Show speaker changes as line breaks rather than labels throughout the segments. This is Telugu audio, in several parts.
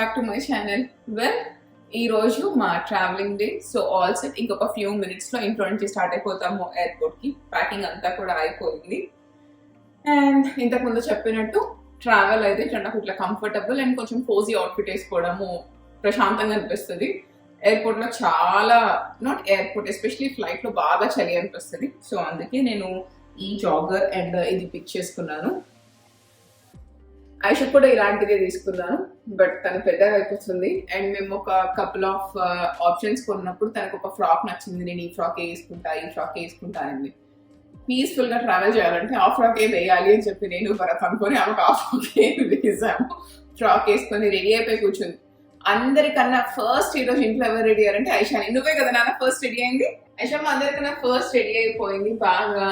Back to my channel. Well, ఈ రోజు మా travelling day. So all set. ఇంకొక ఫ్యూ మినిట్స్ లో ఇంట్లో నుంచి స్టార్ట్ అయిపోతాము ఎయిర్పోర్ట్ కి. ప్యాకింగ్ అంతా కూడా అయిపోయింది. అండ్ ఇంతకుముందు చెప్పినట్టు ట్రావెల్ అయితే నాకు ఇట్లా కంఫర్టబుల్ అండ్ కొంచెం కోజీ అవుట్ఫిట్ వేసుకోవడము ప్రశాంతంగా అనిపిస్తుంది. ఎయిర్పోర్ట్ లో చాలా, నాట్ ఎయిర్పోర్ట్, ఎస్పెషలీ ఫ్లైట్ లో బాగా చలి అనిపిస్తుంది. సో అందుకే నేను ఈ జాగర్ అండ్ ఇది పిక్ చేసుకున్నాను. ఐష కూడా ఇలాంటిదే తీసుకున్నాను, బట్ తను పెద్దగా అయిపోతుంది. అండ్ మేము ఒక కపుల్ ఆఫ్ ఆప్షన్స్ కొన్నప్పుడు తనకు ఒక ఫ్రాక్ నచ్చింది. నేను ఈ ఫ్రాక్ వేసుకుంటా, ఈ ఫ్రాక్ వేసుకుంటా అండి. పీస్ఫుల్ గా ట్రావెల్ చేయాలంటే ఆ ఫ్రాక్ వేయాలి అని చెప్పి నేను భరత్ అనుకొని ఆమెకు ఆ ఫ్రాక్ వేసాము. ఫ్రాక్ వేసుకొని రెడీ అయిపోయి కూర్చుంది. అందరికన్నా ఫస్ట్ ఈ రోజు ఇంట్లో ఎవరు రెడీ అయ్యారంటే ఐషాని. నువ్వే కదా నాన్న ఫస్ట్ రెడీ అయింది. ఐషమ్మ అందరికన్నా ఫస్ట్ రెడీ అయిపోయింది. బాగా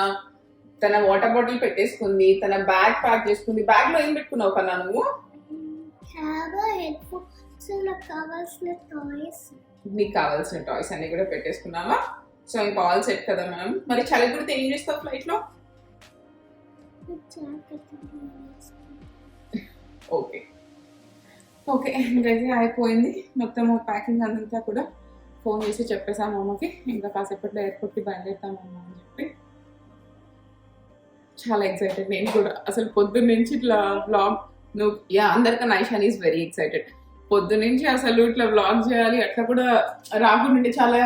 తన వాటర్ బాటిల్ పెట్టేసుకుంది, తన బ్యాగ్ ప్యాక్ చేసుకుంది. బ్యాగ్ లో ఏం పెట్టుకున్నావు కన్నా నువ్వు? నీకు కావాల్సిన టాయ్స్ అన్ని కూడా పెట్టేసుకున్నావా? సో ఇంకా ఆల్ సెట్ కదా మనం. మరి చలి గురించి ఏం చేస్తావు ఫ్లైట్ లో? ఓకే ఓకే, రెడీ అయిపోయింది మొత్తం ప్యాకింగ్ అంతా కూడా. ఫోన్ చేసి చెప్పేసాము అమ్మకి, ఇంకా కాసేపట్లో ఎయిర్పోర్ట్కి బయలుదేరుతామమ్మా అని చెప్పి. చాలా ఎక్సైటెడ్ నేను కూడా. అసలు పొద్దున్న నుంచి ఇట్లా వ్లాగ్, నువ్వు అందరికన్నా ఐషాన్ ఈజ్ వెరీ ఎక్సైటెడ్. పొద్దున్న నుంచి అసలు ఇట్లా వ్లాగ్ చేయాలి అట్లా కూడా రాకుండా చాలా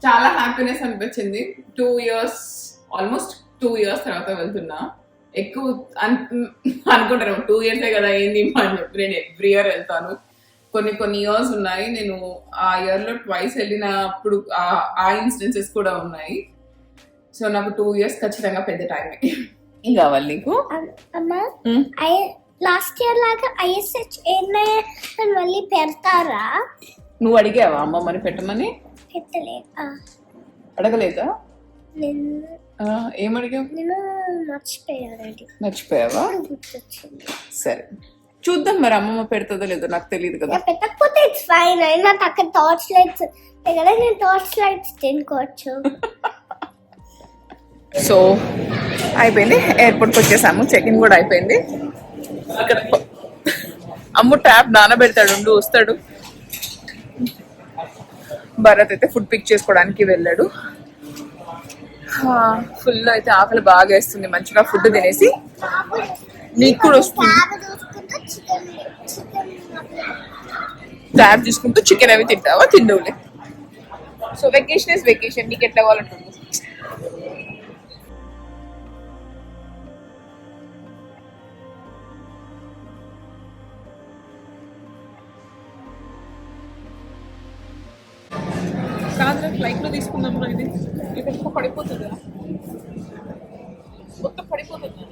చాలా హ్యాపీనెస్ అనిపించింది. 2 years, ఆల్మోస్ట్ 2 years తర్వాత వెళ్తున్నా. ఎక్కువ అనుకుంటారు 2 years కదా ఏంది అని చెప్పి. నేను ఎవ్రీ ఇయర్ వెళ్తాను. కొన్ని ఇయర్స్ ఉన్నాయి నేను ఆ ఇయర్ లో ట్వైస్ వెళ్ళినప్పుడు ఆ ఇన్సిడెన్సెస్ కూడా ఉన్నాయి. సో నాకు 2 years ఖచ్చితంగా పెద్ద టైమే. ఏం కావాలి నీకు?
లాస్ట్ ఇయర్ లాగా ఐఎస్హెచ్ మళ్ళీ పెడతారా?
నువ్వు అడిగావా అమ్మమ్మని పెట్టమని? అడగలేదా? ఏమడిగావు? మర్చిపోయావా? సరే చూద్దాం మరి అమ్మమ్మ పెడతాదో లేదో, నాకు తెలియదు కదా.
పెట్టకపోతే ఇట్స్ ఫైన్. అయినా అక్కడ టార్చ్ లైట్స్ కదా, నేను టార్చ్ లైట్స్ తినుకోవచ్చు.
సో అయిపోయింది, ఎయిర్పోర్ట్కి వచ్చేసాము. చెక్ ఇన్ కూడా అయిపోయింది. ఇక్కడ అమ్ము ట్యాబ్ నానబెడతాడు, వస్తాడు. భరత్ అయితే ఫుడ్ పిక్ చేసుకోవడానికి వెళ్ళాడు. ఫుల్ అయితే ఆకలి బాగా వేస్తుంది. మంచిగా ఫుడ్ తినేసి నీకు కూడా వస్తుంది. ట్యాబ్ తీసుకుంటూ చికెన్ అవి తింటావా? తిండవులే. So vacation is vacation. నీకు ఎట్లా కావాలంటుంది? కాదు ఫ్లైట్ లో తీసుకుందాం. ఇది ఇక్కడ పడిపోతుందా? మొత్తం పడిపోతుంది.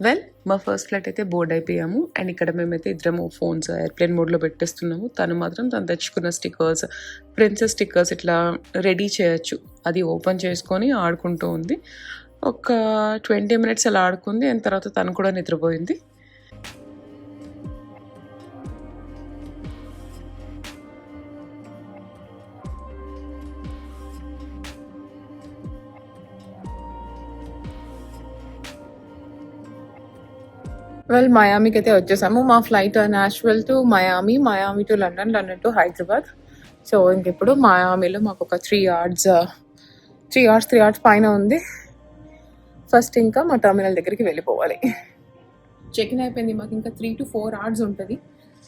వెల్, మా ఫస్ట్ ఫ్లైట్ అయితే బోర్డ్ అయిపోయాము. అండ్ ఇక్కడ మేమైతే ఇద్దరము ఫోన్స్ ఎయిర్ప్లేన్ మోడ్లో పెట్టేస్తున్నాము. తను మాత్రం తను తెచ్చుకున్న స్టిక్కర్స్, ప్రిన్సెస్ స్టిక్కర్స్ ఇట్లా రెడీ చేయొచ్చు. అది ఓపెన్ చేసుకొని ఆడుకుంటూ ఉంది. ఒక 20 minutes అలా ఆడుకుంది. అండ్ తర్వాత తను కూడా నిద్రపోయింది. వెల్, మయామీకి అయితే వచ్చేసాము. మా flight Nashville to మయామీ, మయామీ to London, London to Hyderabad. So ఇంకెప్పుడు మయామీలో మాకు ఒక 3 hours పైన ఉంది. ఫస్ట్ ఇంకా మా టర్మినల్ దగ్గరికి వెళ్ళిపోవాలి. చెక్ ఇన్ అయిపోయింది. మాకు ఇంకా 3 to 4 hours ఉంటుంది.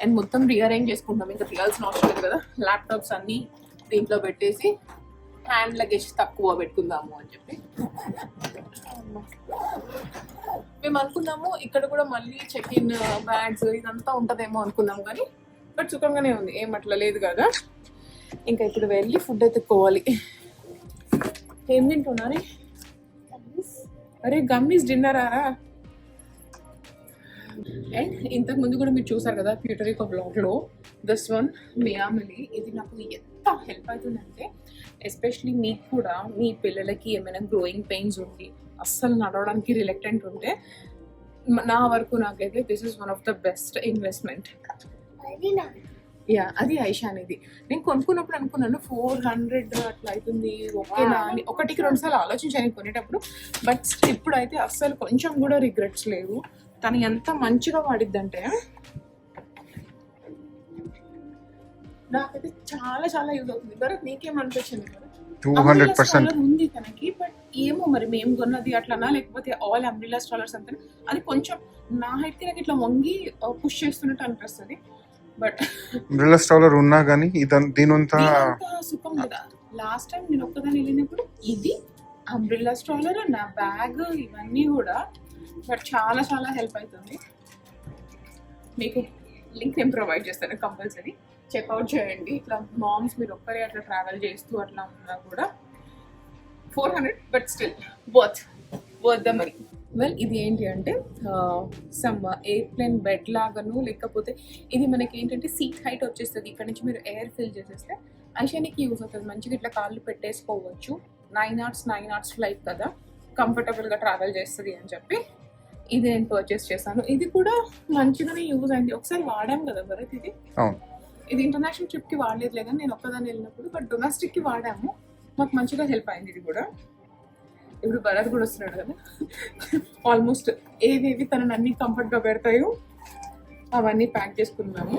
అండ్ మొత్తం రీఅరేంజ్ చేసుకుంటాం. ఇంకా తీయాల్సిన అవసరం లేదు కదా. ల్యాప్టాప్స్ అన్నీ దీంట్లో పెట్టేసి హ్యాండ్ లగేజ్ తక్కువ పెట్టుకుందాము అని చెప్పి మేము అనుకున్నాము. ఇక్కడ కూడా మళ్ళీ చెక్ ఇన్ బ్యాగ్స్ ఇదంతా ఉంటుందేమో అనుకున్నాం, కానీ బట్ సుఖంగానే ఉంది, ఏం అట్లా లేదు కదా. ఇంకా ఇప్పుడు వెళ్ళి ఫుడ్ ఎత్తుక్కోవాలి. ఏం తింటున్నారే? అరే గమ్మీస్ డిన్నరారా? అండ్ ఇంతకు ముందు కూడా మీరు చూసారు కదా ప్యూటరికో బ్లాగ్లో, దిస్ వన్ మియామిలి. ఇది నాకు ఎంత హెల్ప్ అవుతుందంటే, ఎస్పెషలీ మీకు కూడా మీ పిల్లలకి ఏమైనా గ్రోయింగ్ పెయిన్స్ ఉండి అస్సలు నడవడానికి రిలక్టెంట్ ఉంటే, నా వరకు నాకైతే this is one of the best investment. అది ఐషా అనేది. నేను కొనుక్కున్నప్పుడు అనుకున్నాను 400 అట్లా అవుతుంది ఓకేనా అని. 1-2 సార్లు ఆలోచించాను కొనేటప్పుడు. బట్ ఇప్పుడైతే అస్సలు కొంచెం కూడా రిగ్రెట్స్ లేవు. తను ఎంత మంచిగా వాడిద్దంటే నాకైతే చాలా చాలా యూజ్ అవుతుంది. భరత్ నీకేమనిపించింది?
200%
ఉంది తనకి, బట్ ఏమో మరి మేము కొన్నది అట్లనా లేకపోతే ఆల్ అంబ్రిల్లా స్ట్రాలర్స్ అంతా అది కొంచెం నా హైట్ కి నాకు ఇట్లా వంగి పుష్ చేస్తున్నట్టు అనిపిస్తుంది. బట్
అంబ్రెల్లా స్ట్రాలర్ ఉన్నా కానీ దీనంతా
సుఖం లేదా. లాస్ట్ టైం నేను ఒక్కదాన్ని వెళ్ళినప్పుడు ఇది అంబ్రిల్లా స్ట్రాలర్, నా బ్యాగ్, ఇవన్నీ కూడా బట్ చాలా చాలా హెల్ప్ అవుతుంది. మీకు లింక్ నేను ప్రొవైడ్ చేస్తాను, కంపల్సరీ చెక్అవుట్ చేయండి. ఇట్లా మామ్స్ మీరు ఒక్కరే అట్లా ట్రావెల్ చేస్తూ అట్లా ఉన్నా కూడా 400 but still worth the money. Well ఇది ఏంటి అంటే సమ్ ఎయిర్ప్లేన్ బెడ్ లాగాను, లేకపోతే ఇది మనకి ఏంటంటే సీట్ హైట్ వచ్చేస్తుంది. ఇక్కడ నుంచి మీరు ఎయిర్ ఫిల్ చేసేస్తే ఐషానికి యూజ్ అవుతుంది. మంచిగా ఇట్లా కాళ్ళు పెట్టేసుకోవచ్చు. 9 hours ఫ్లైట్ కదా, కంఫర్టబుల్గా ట్రావెల్ చేస్తుంది అని చెప్పి ఇది నేను పర్చేస్ చేశాను. ఇది కూడా మంచిగానే యూజ్ అయింది. ఒకసారి వాడాం కదా భరత్ ఇది. ఇది ఇంటర్నేషనల్ ట్రిప్కి వాడలేదు లేదని నేను ఒక్కదాన్ని వెళ్ళినప్పుడు, బట్ డొమెస్టిక్కి వాడాము. మాకు మంచిగా హెల్ప్ అయింది ఇది కూడా. ఇప్పుడు భరత్ కూడా వస్తున్నాడు కదా, ఆల్మోస్ట్ ఏవేవి తనని అన్ని కంఫర్ట్గా పెడతాయో అవన్నీ ప్యాక్ చేసుకున్నాము.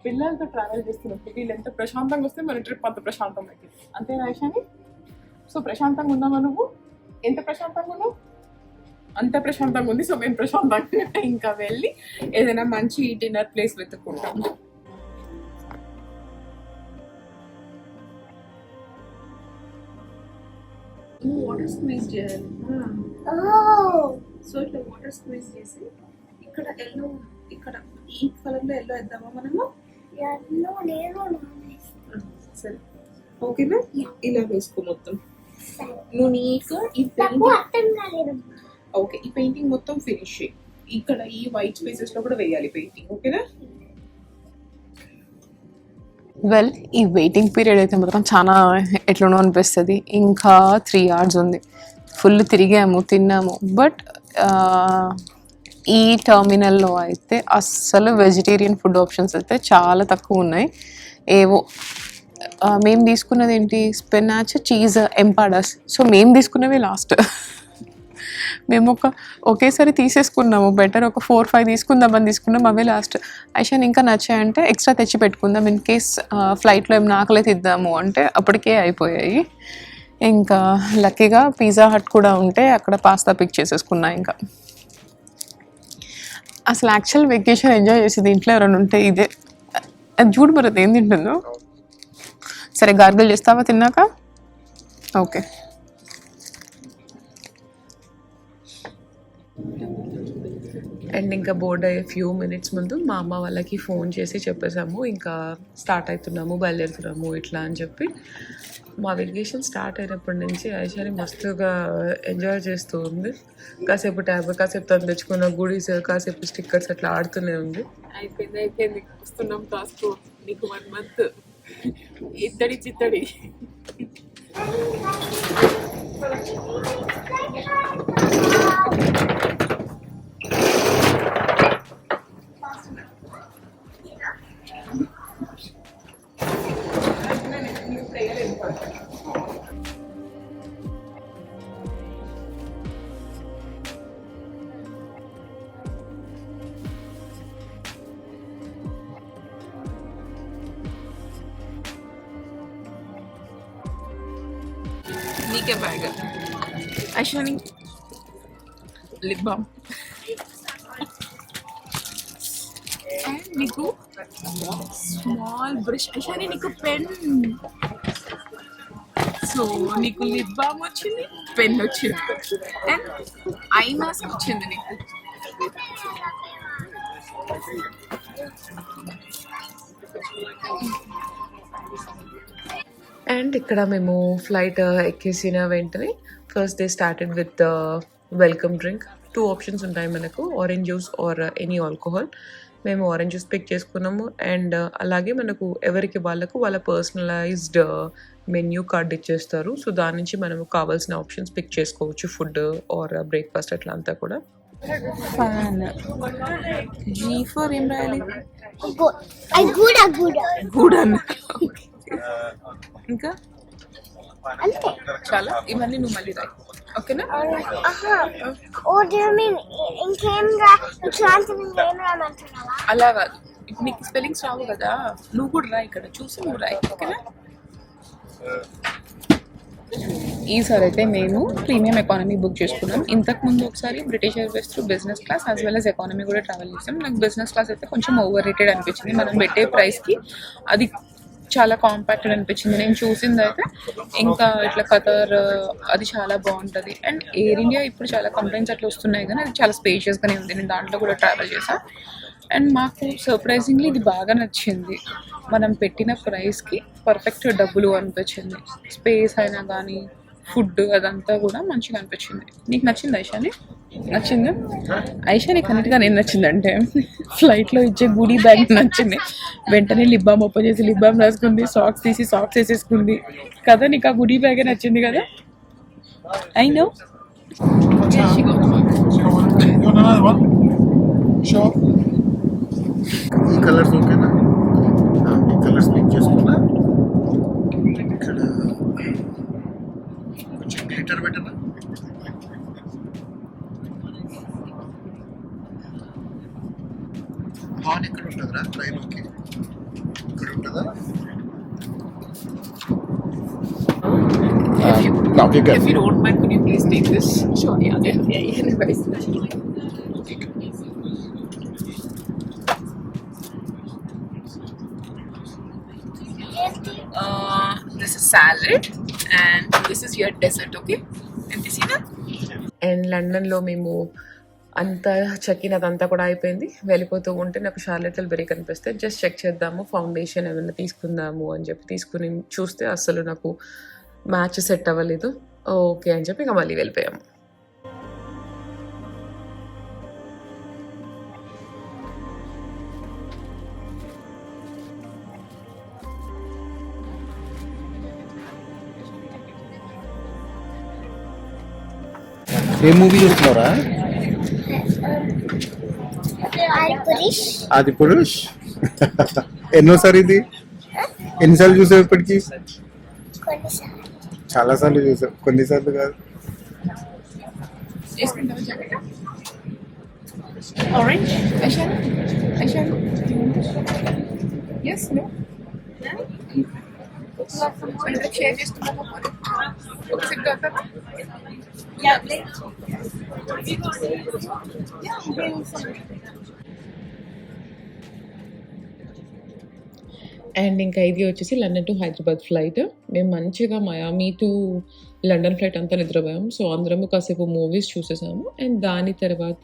పిల్లలతో ట్రావెల్ చేస్తున్నప్పుడు వీళ్ళు ఎంత ప్రశాంతంగా వస్తే మన ట్రిప్ అంత ప్రశాంతంగా అవుతుంది. అంతే రాయిషాని? సో ప్రశాంతంగా ఉన్నామా నువ్వు? ఎంత ప్రశాంతంగా ఉన్నావు? అంత ప్రశాంతంగా ఉంది. సో మేము ప్రశాంతంగా ఇంకా వెళ్ళి ఏదైనా మంచి డిన్నర్ ప్లేస్ వెతుక్కుంటాము. వాటర్ స్క్వీజ్ చేయాలి. సో ఇట్లా వాటర్ స్క్వీజ్ చేసి ఇక్కడ ఎల్లో, ఇక్కడ ఈ కలర్ లో ఎల్లో వేద్దామా మనము? సరే ఓకేనా, ఇలా వేసుకో మొత్తం. నువ్వు నీట్గా ఈ పెయింటింగ్, ఓకే ఈ పెయింటింగ్ మొత్తం ఫినిష్ చేయి. ఇక్కడ ఈ వైట్ స్పేసెస్ లో కూడా వేయాలి పెయింటింగ్, ఓకేనా? వెల్ ఈ వెయిటింగ్ పీరియడ్ అయితే మాత్రం చాలా ఎట్లనో అనిపిస్తుంది. ఇంకా 3 hours ఉంది. ఫుల్ తిరిగాము, తిన్నాము. బట్ ఈ టర్మినల్లో అయితే అస్సలు వెజిటేరియన్ ఫుడ్ ఆప్షన్స్ అయితే చాలా తక్కువ ఉన్నాయి. ఏవో మేము తీసుకున్నది ఏంటి, స్పినాచ్, చీజ్, ఎంపాడాస్. సో మేము తీసుకున్నవి లాస్ట్. మేము ఒకేసారి తీసేసుకున్నాము. బెటర్ ఒక 4-5 తీసుకుందామని తీసుకున్నాం, అవే లాస్ట్. ఐషాన్ ఇంకా నచ్చాయంటే ఎక్స్ట్రా తెచ్చి పెట్టుకుందాం ఇన్ కేస్ ఫ్లైట్లో ఏం నాకలే తిద్దాము అంటే అప్పటికే అయిపోయాయి. ఇంకా లక్కీగా పిజ్జా హట్ కూడా ఉంటే అక్కడ పాస్తా పిక్ చేసేసుకున్నా. ఇంకా అసలు యాక్చువల్ వెకేషన్ ఎంజాయ్ చేసేది ఇంట్లో ఎవరైనా ఉంటే ఇదే. అది చూడు మరది ఏం తింటుందో. సరే గార్గిల్ చేస్తావా తిన్నాక? ఓకే. అండ్ ఇంకా బోర్డ్ అయ్యే ఫ్యూ మినిట్స్ ముందు మా అమ్మ వాళ్ళకి ఫోన్ చేసి చెప్పేసాము ఇంకా స్టార్ట్ అవుతున్నాము, బయలుదేరుతున్నాము ఇట్లా అని చెప్పి. మా వెకేషన్ స్టార్ట్ అయినప్పటి నుంచి ఐషాని మస్తుగా ఎంజాయ్ చేస్తూ ఉంది. కాసేపు ట్యాబ్, కాసేపు తను తెచ్చుకున్న గుడీస్, కాసేపు స్టిక్కర్స్ అట్లా ఆడుతూనే ఉంది. అయిపోయింది వస్తున్నాం కాస్కో, నీకు 1 month ఇత్తడి చిత్తడి. నీకే bag Aishani, lip balm, and నీకు స్మాల్ బ్రష్. ఐషాని నీకు పెన్. సో నీకు లిప్ బామ్ వచ్చింది, పెన్ వచ్చింది, అండ్ ఐ మాస్క్ వచ్చింది నీకు. అండ్ ఇక్కడ మేము ఫ్లైట్ ఎక్కేసిన వెంటనే first day started with welcome drink. 2 options ఉంటాయి మనకు, orange juice or any alcohol. మేము ఆరెంజ్ జ్యూస్ పిక్ చేసుకున్నాము. అండ్ అలాగే మనకు ఎవరికి వాళ్ళ పర్సనలైజ్డ్ మెన్యూ కార్డ్ ఇచ్చేస్తారు. సో దాని నుంచి మనము కావాల్సిన ఆప్షన్స్ పిక్ చేసుకోవచ్చు, ఫుడ్ ఆర్ బ్రేక్ఫాస్ట్ అట్లా అంతా కూడా. జీ ఫర్ ఏం రాయాలి? గుడ్ అన్న. ఇంకా చాలా ఇవన్నీ నువ్వు మళ్ళీ రాయి. ఓకేనా?
ఓ do you mean ఇంకేం రా ఇట్లాంటివి ఇంకేం రామంటున్నావా?
అలా కాదు, ఇప్పుడు నీకు స్పెల్లింగ్స్ రావు కదా, నువ్వు కూడా రా, ఇక్కడ చూసి నువ్వు రాయి. ఓకేనా? ఈసారి అయితే మేము ప్రీమియం ఎకానమీ బుక్ చేసుకున్నాం. ఇంతకుముందు ఒకసారి British Airways through business class as well as economy కూడా ట్రావెల్ చేసాం. నాకు బిజినెస్ క్లాస్ అయితే కొంచెం ఓవర్ రేటెడ్ అనిపించింది. మనం పెట్టే ప్రైస్కి అది చాలా కాంపాక్టెడ్ అనిపించింది. నేను చూసింది అయితే ఇంకా ఇట్లా ఖతర్ అది చాలా బాగుంటుంది. అండ్ ఎయిర్ ఇండియా ఇప్పుడు చాలా కంప్లైంట్స్ అట్లా వస్తున్నాయి, కానీ అది చాలా స్పేషియస్గానే ఉంది. నేను దాంట్లో కూడా ట్రావెల్ చేశాను. అండ్ మాకు సర్ప్రైజింగ్లీ ఇది బాగా నచ్చింది. మనం పెట్టిన ప్రైస్కి పర్ఫెక్ట్ డబ్బులు అనిపించింది. స్పేస్ అయినా కానీ ఫుడ్ అదంతా కూడా మంచిగా అనిపించింది. నీకు నచ్చింది ఐషాని? నచ్చింది ఐషానికి అన్నిటిగా నేను నచ్చిందంటే ఫ్లైట్లో ఇచ్చే గుడీ బ్యాగ్ నచ్చింది. వెంటనే లిప్ బామ్ ఓపెన్ చేసి లిప్ బామ్ రాసుకుంది, సాక్స్ తీసి సాక్స్ వేసేసుకుంది కదా. నీకు ఆ గుడీ బ్యాగే నచ్చింది కదా? I know.
ఈ కలర్స్ ఓకేనా? ఈ కలర్స్ పిక్ చేసుకున్నా. ఇక్కడ కొంచెం గ్లిటర్ పెట్టనా? హార్న్ ఎక్కడ ఉంటుందిరా ట్రైన్కి? ఇక్కడ ఉంటుందా?
If you don't mind, could you please take this? Sure, yeah. Very special. This is salad and this is your dessert, okay? And this is and లండన్లో మేము అంతా చెక్కిన అదంతా కూడా అయిపోయింది. వెళ్ళిపోతూ ఉంటే నాకు షార్లెట్ బెర్రీ కనిపిస్తే జస్ట్ చెక్ చేద్దాము, ఫౌండేషన్ ఏమైనా తీసుకుందాము అని చెప్పి తీసుకుని చూస్తే అసలు నాకు మ్యాచ్ సెట్ అవ్వలేదు. ఓకే అని చెప్పి ఇంకా మళ్ళీ వెళ్ళిపోయాము.
ఏ మూవీ చూస్తున్నారా? ఆది పురుష్. ఎన్నోసారి ఇది? ఎన్నిసార్లు చూసావు ఇప్పటికి? చాలా సార్లు చూసావు, కొన్నిసార్లు కాదు.
అండ్ ఇంకా ఇది వచ్చేసి లండన్ టు హైదరాబాద్ ఫ్లైట్. మేము మంచిగా మయామి టు లండన్ ఫ్లైట్ అంతా నిద్రపోయాము. సో అందరము కాసేపు మూవీస్ చూసేసాము. అండ్ దాని తర్వాత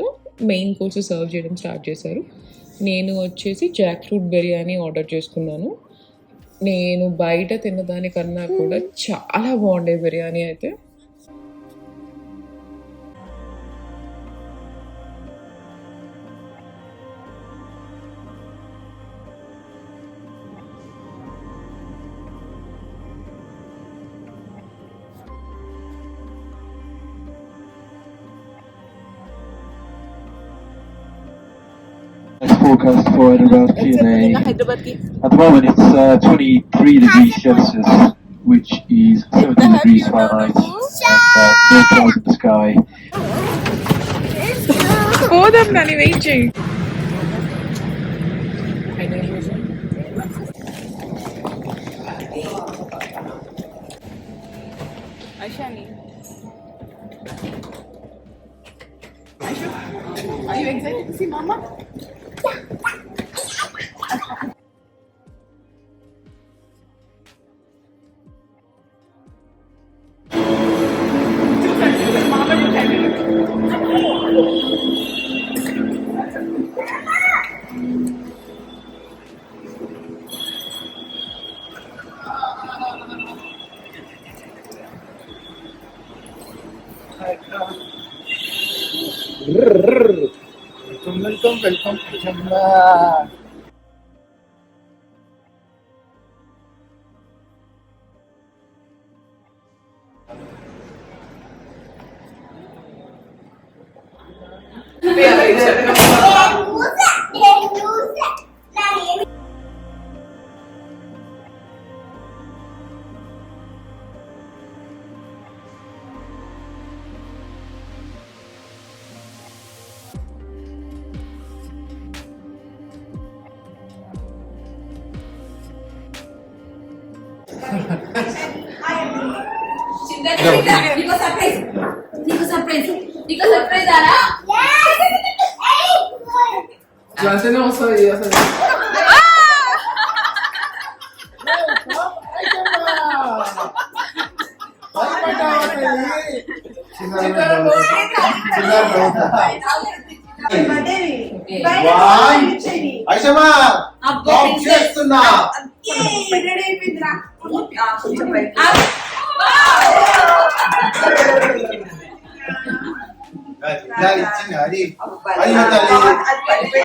మెయిన్ కోర్స్ సర్వ్ చేయడం స్టార్ట్ చేశారు. నేను వచ్చేసి జాక్ ఫ్రూట్ బిర్యానీ ఆర్డర్ చేసుకున్నాను. నేను బయట తిన్నదానికన్నా కూడా చాలా బాగుండే బిర్యానీ అయితే.
Forecast for Hyderabad K&A. At the moment it's 23 degrees Celsius, which is 17 degrees Fahrenheit, and no clouds in the sky.
పోదాం నాని, వెయిట్ చేయి. Aishani, are you excited to see Mama?
Welcome.
నీకు సర్ప్రైజ్ ఆరా
మంచిగానే వస్తుంది అసలు.
ఐషమా చేస్తున్నా ఇచ్చింది అది అయ్యో తల్లి